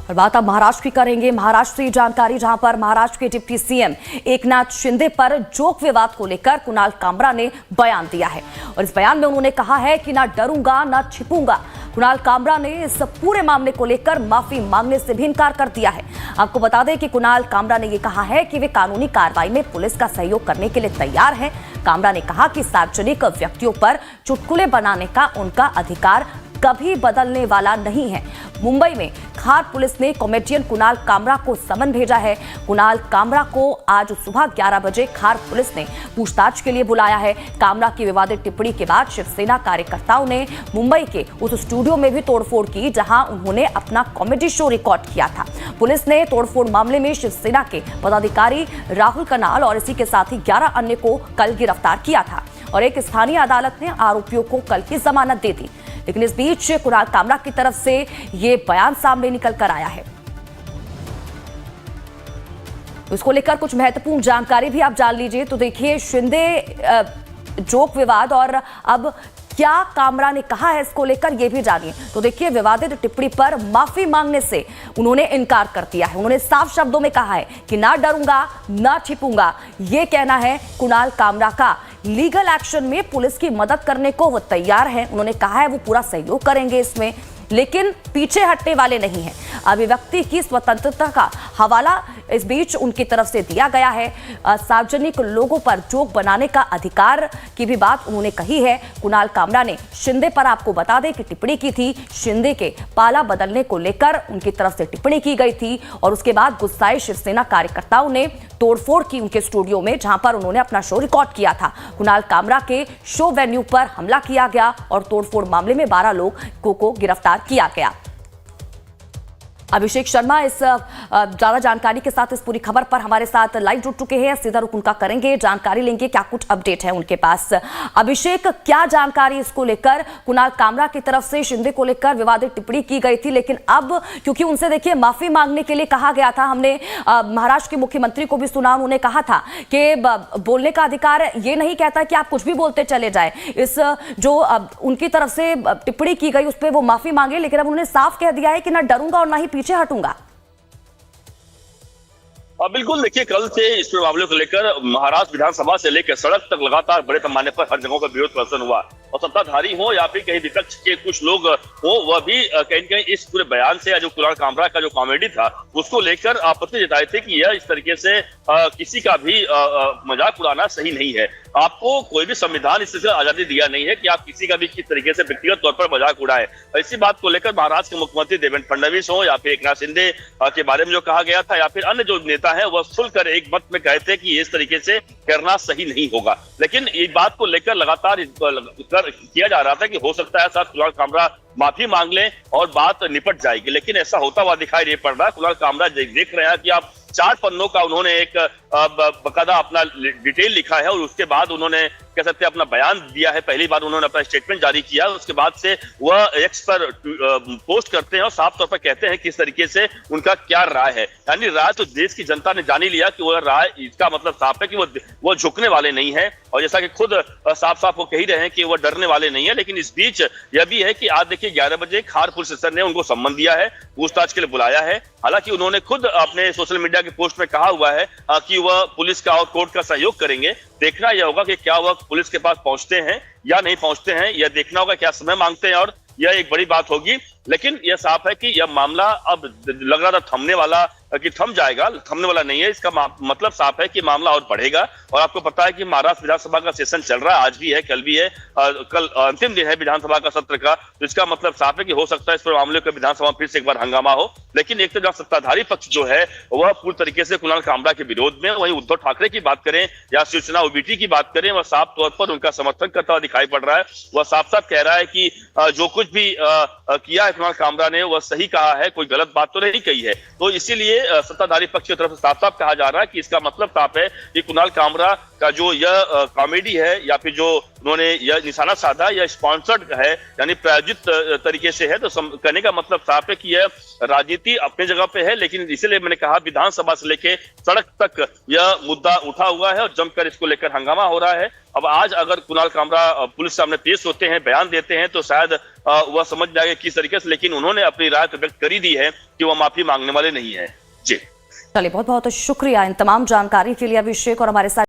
और बात अब महाराष्ट्र की करेंगे। महाराष्ट्र की जानकारी, जहां पर महाराष्ट्र के डिप्टी सीएम एकनाथ शिंदे पर जोक विवाद को लेकर कुणाल कामरा ने बयान दिया है और इस बयान में उन्होंने कहा है कि ना डरूंगा ना छिपूंगा। कुणाल कामरा ने इस पूरे मामले को लेकर माफी मांगने से भी इनकार कर दिया है। आपको बता दें कि कुणाल कामरा ने यह कहा है कि वे कानूनी कार्रवाई में पुलिस का सहयोग करने के लिए तैयार हैं। कामरा ने कहा कि सार्वजनिक व्यक्तियों पर चुटकुले बनाने का उनका अधिकार कभी बदलने वाला नहीं है। मुंबई में खार पुलिस ने कॉमेडियन कुणाल कामरा को समन भेजा है। कुणाल कामरा को आज सुबह 11 बजे खार पुलिस ने पूछताछ के लिए बुलाया है। कामरा की विवादित टिप्पणी के बाद शिवसेना कार्यकर्ताओं ने मुंबई के उस स्टूडियो में भी तोड़फोड़ की जहां उन्होंने अपना कॉमेडी शो रिकॉर्ड किया था। पुलिस ने तोड़फोड़ मामले में शिवसेना के पदाधिकारी राहुल कनाल और इसी के साथ ही 11 अन्य को कल गिरफ्तार किया था और एक स्थानीय अदालत ने आरोपियों को कल की जमानत दे दी। लेकिन इस बीच कुणाल कामरा की तरफ से ये बयान सामने निकल कर आया है। उसको लेकर कुछ महत्वपूर्ण जानकारी भी आप जान लीजिए। तो देखिए, शिंदे जोक विवाद और अब क्या कामरा ने कहा है इसको लेकर ये भी जानिए। तो देखिए, विवादित टिप्पणी पर माफी मांगने से उन्होंने इनकार कर दिया है। उन्होंने साफ शब्दों में कहा है कि ना डरूंगा ना छिपूंगा। ये कहना है कुणाल कामरा का। लीगल एक्शन में पुलिस की मदद करने को वो तैयार हैं। उन्होंने कहा है वो पूरा सहयोग करेंगे इसमें, लेकिन पीछे हटने वाले नहीं हैं। अभिव्यक्ति की स्वतंत्रता का हवाला इस बीच उनकी तरफ से दिया गया है। सार्वजनिक लोगों पर जोक बनाने का अधिकार की भी बात उन्होंने कही है। कुणाल कामरा ने शिंदे पर, आपको बता दें कि टिप्पणी की थी। शिंदे के पाला बदलने को लेकर उनकी तरफ से टिप्पणी की गई थी और उसके बाद गुस्साए शिवसेना कार्यकर्ताओं ने तोड़फोड़ की उनके स्टूडियो में, जहां पर उन्होंने अपना शो रिकॉर्ड किया था। कुणाल कामरा के शो वेन्यू पर हमला किया गया और तोड़फोड़ मामले में 12 लोगों को गिरफ्तार किया गया। अभिषेक शर्मा इस ज्यादा जानकारी के साथ इस पूरी खबर पर हमारे साथ लाइव जुड़ चुके हैं। सीधा रुक उनका करेंगे, जानकारी लेंगे क्या कुछ अपडेट है उनके पास। अभिषेक, क्या जानकारी इसको लेकर? कुणाल कामरा की तरफ से शिंदे को लेकर विवादित टिप्पणी की गई थी, लेकिन अब क्योंकि उनसे देखिए माफी मांगने के लिए कहा गया था। हमने महाराष्ट्र के मुख्यमंत्री को भी सुना, उन्होंने कहा था कि बोलने का अधिकार ये नहीं कहता कि आप कुछ भी बोलते चले जाए। इस जो उनकी तरफ से टिप्पणी की गई उस पर वो माफी मांगे, लेकिन अब उन्होंने साफ कह दिया है कि ना डरूंगा और ना ही पीछे हटूंगा। बिल्कुल, देखिए, कल से इस मामले को लेकर महाराष्ट्र विधानसभा से लेकर सड़क तक लगातार बड़े पैमाने पर हर जगहों पर विरोध प्रदर्शन हुआ और सत्ताधारी हो या फिर कहीं विपक्ष के कुछ लोग हो, वह भी कहीं न कहीं इस पूरे बयान से या जो कुणाल कामरा का जो कॉमेडी था उसको लेकर आपत्ति जताए थे कि यह इस तरीके से किसी का भी मजाक उड़ाना सही नहीं है। आपको कोई भी संविधान इससे आजादी दिया नहीं है कि आप किसी का भी किस तरीके से व्यक्तिगत तौर पर मजाक उड़ाएं। इसी बात को लेकर महाराष्ट्र के मुख्यमंत्री देवेंद्र फडणवीस हो या फिर एकनाथ शिंदे के बारे में जो कहा गया था या फिर अन्य जो नेता है वह खुलकर एक मत में कहते हैं कि इस तरीके से करना सही नहीं होगा। लेकिन इस बात को लेकर लगातार किया जा रहा था कि हो सकता है साथ कुणाल कामरा माफी मांग लें और बात निपट जाएगी, लेकिन ऐसा होता हुआ दिखाई नहीं पड़ रहा। कुणाल कामरा देख रहे हैं कि आप 4 पन्नों का उन्होंने एक बकायदा अपना डिटेल लिखा है और उसके बाद उन्होंने कह सकते हैं अपना बयान दिया है। पहली बार उन्होंने अपना स्टेटमेंट जारी किया, उसके बाद से वह एक्स पर पोस्ट करते हैं और साफ तौर पर कहते हैं किस तरीके से उनका क्या राय है। यानी राय तो देश की जनता ने जान ही लिया कि वह राय, इसका मतलब साफ है कि वो झुकने वाले नहीं है और जैसा कि खुद साफ साफ वो कह ही रहे हैं कि वह डरने वाले नहीं है। लेकिन इस बीच यह भी है कि आज देखिए 11 बजे खार पुलिस स्टेशन ने उनको सम्मन दिया है, पूछताछ के लिए बुलाया है। हालांकि उन्होंने खुद अपने सोशल मीडिया के पोस्ट में कहा हुआ है कि वह पुलिस का और कोर्ट का सहयोग करेंगे। देखना यह होगा कि क्या वह पुलिस के पास पहुंचते हैं या नहीं पहुंचते हैं, यह देखना होगा क्या समय मांगते हैं और यह एक बड़ी बात होगी। लेकिन यह साफ है कि यह मामला अब लग रहा था थमने वाला, कि थम जाएगा, थमने वाला नहीं है। इसका मतलब साफ है कि मामला और बढ़ेगा और आपको पता है कि महाराष्ट्र विधानसभा का सेशन चल रहा है, आज भी है, कल भी है, कल अंतिम दिन है विधानसभा का सत्र का। तो इसका मतलब साफ है कि हो सकता है इस पर मामले को विधानसभा में फिर से एक बार हंगामा हो। लेकिन एक तो जहां सत्ताधारी पक्ष जो है वह पूरी तरीके से कुणाल कामरा के विरोध में, वहीं उद्धव ठाकरे की बात करें या शिवसेना ओबीटी की बात करें, वह साफ तौर पर उनका समर्थन करता हुआ दिखाई पड़ रहा है। वह साफ साफ कह रहा है कि जो कुछ भी किया है कुणाल कामरा ने वह सही कहा है, कोई गलत बात तो नहीं कही है। तो इसीलिए सत्ताधारी पक्ष की तरफ से साफ साफ कहा जा रहा है कि इसका मतलब साफ है कि कुणाल कामरा का जो यह कॉमेडी है या फिर जो उन्होंने यह निशाना साधा, यह स्पॉन्सर्ड है यानी प्रायोजित तरीके से है। तो कहने का मतलब साफ है कि यह राजनीति अपनी जगह पे है, लेकिन इसीलिए मैंने कहा विधानसभा से लेके सड़क तक यह मुद्दा उठा हुआ है और जमकर इसको लेकर हंगामा हो रहा है। अब आज अगर कुणाल कामरा पुलिस सामने पेश होते हैं, बयान देते हैं, तो शायद वह समझ जाएंगे किस तरीके से, लेकिन उन्होंने अपनी राय तो व्यक्त कर ही दी है कि वह माफी मांगने वाले नहीं है। जी चलिए, बहुत बहुत शुक्रिया इन तमाम जानकारी के लिए अभिषेक, और हमारे साथ